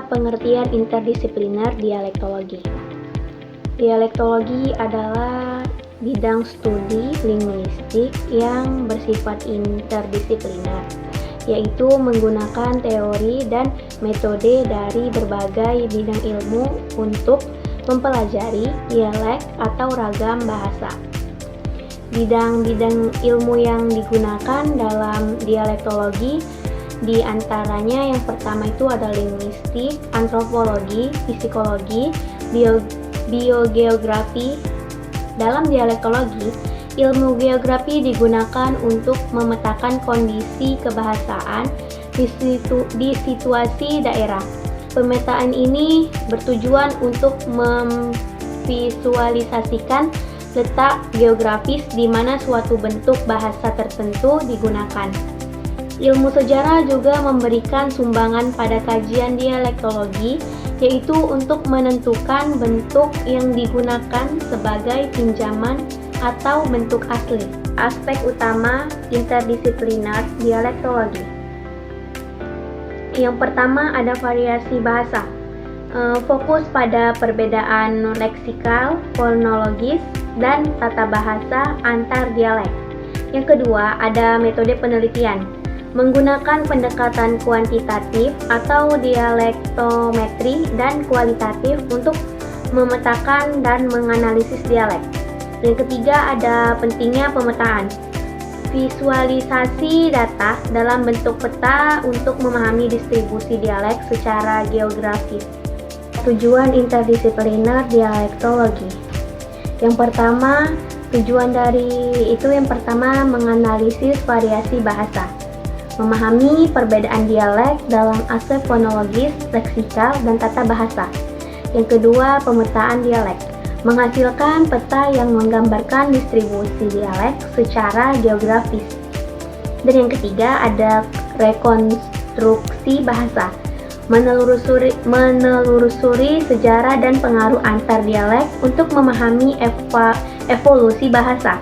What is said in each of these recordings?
pengertian interdisipliner dialektologi. Dialektologi adalah bidang studi linguistik yang bersifat interdisipliner, yaitu menggunakan teori dan metode dari berbagai bidang ilmu untuk mempelajari dialek atau ragam bahasa. Bidang-bidang ilmu yang digunakan dalam dialektologi di antaranya yang pertama itu ada linguistik, antropologi, psikologi, biogeografi. Dalam dialektologi, ilmu geografi digunakan untuk memetakan kondisi kebahasaan di situasi daerah. Pemetaan ini bertujuan untuk memvisualisasikan letak geografis di mana suatu bentuk bahasa tertentu digunakan. Ilmu sejarah juga memberikan sumbangan pada kajian dialektologi, yaitu untuk menentukan bentuk yang digunakan sebagai pinjaman atau bentuk asli. Aspek utama interdisipliner dialektologi. Yang pertama ada variasi bahasa. Fokus pada perbedaan leksikal, fonologis, dan tata bahasa antar dialek. Yang kedua ada metode penelitian. Menggunakan pendekatan kuantitatif atau dialektometri dan kualitatif untuk memetakan dan menganalisis dialek. Yang ketiga ada pentingnya pemetaan. Visualisasi data dalam bentuk peta untuk memahami distribusi dialek secara geografis. Tujuan interdisipliner dialektologi. Yang pertama menganalisis variasi bahasa. Memahami perbedaan dialek dalam aspek fonologis, leksikal, dan tata bahasa. Yang kedua, pemetaan dialek. Menghasilkan peta yang menggambarkan distribusi dialek secara geografis. Dan yang ketiga, ada rekonstruksi bahasa. Menelusuri sejarah dan pengaruh antar dialek untuk memahami evolusi bahasa.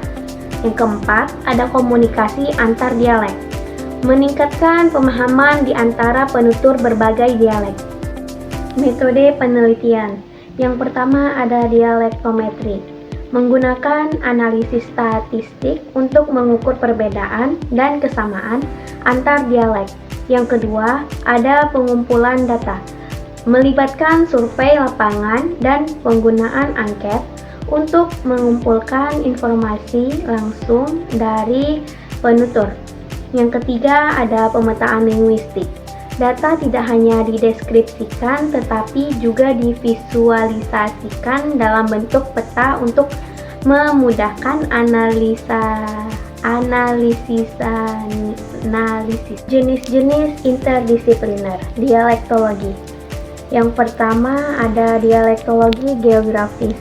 Yang keempat, ada komunikasi antar dialek. Meningkatkan pemahaman di antara penutur berbagai dialek. Metode penelitian. Yang pertama ada dialektometri. Menggunakan analisis statistik untuk mengukur perbedaan dan kesamaan antar dialek. Yang kedua, ada pengumpulan data. Melibatkan survei lapangan dan penggunaan angket untuk mengumpulkan informasi langsung dari penutur. Yang ketiga ada pemetaan linguistik. Data tidak hanya dideskripsikan tetapi juga divisualisasikan dalam bentuk peta untuk memudahkan analisis. Jenis-jenis interdisipliner dialektologi. Yang pertama ada dialektologi geografis.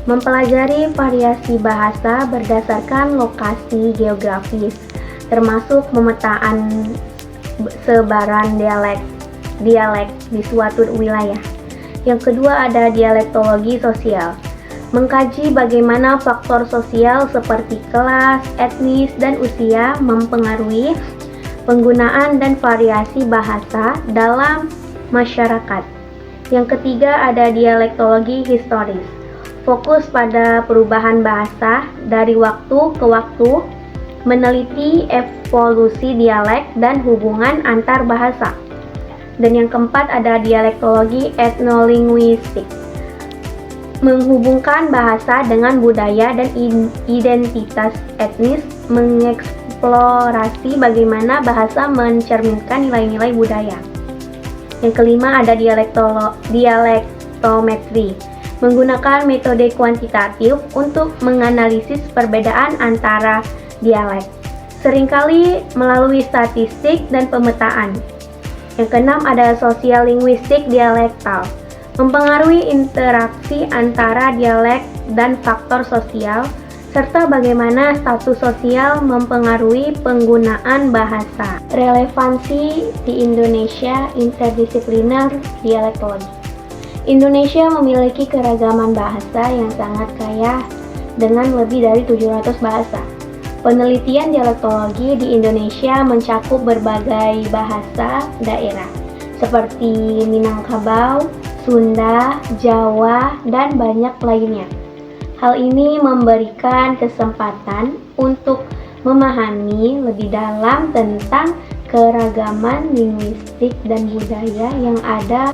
Mempelajari variasi bahasa berdasarkan lokasi geografis, termasuk pemetaan sebaran dialek di suatu wilayah. Yang kedua ada dialektologi sosial. Mengkaji bagaimana faktor sosial seperti kelas, etnis, dan usia mempengaruhi penggunaan dan variasi bahasa dalam masyarakat. Yang ketiga ada dialektologi historis. Fokus pada perubahan bahasa dari waktu ke waktu, meneliti evolusi dialek dan hubungan antar bahasa. Dan yang keempat ada dialektologi etnolinguistik. Menghubungkan bahasa dengan budaya dan identitas etnis, mengeksplorasi bagaimana bahasa mencerminkan nilai-nilai budaya. Yang kelima ada dialektometri. Menggunakan metode kuantitatif untuk menganalisis perbedaan antara dialek, seringkali melalui statistik dan pemetaan. Yang keenam ada sosial linguistik dialektal. Mempengaruhi interaksi antara dialek dan faktor sosial, serta bagaimana status sosial mempengaruhi penggunaan bahasa. Relevansi di Indonesia interdisipliner dialektologi. Indonesia memiliki keragaman bahasa yang sangat kaya dengan lebih dari 700 bahasa. Penelitian dialektologi di Indonesia mencakup berbagai bahasa daerah. seperti Minangkabau, Sunda, Jawa, dan banyak lainnya. Hal ini memberikan kesempatan untuk memahami lebih dalam tentang keragaman linguistik dan budaya yang ada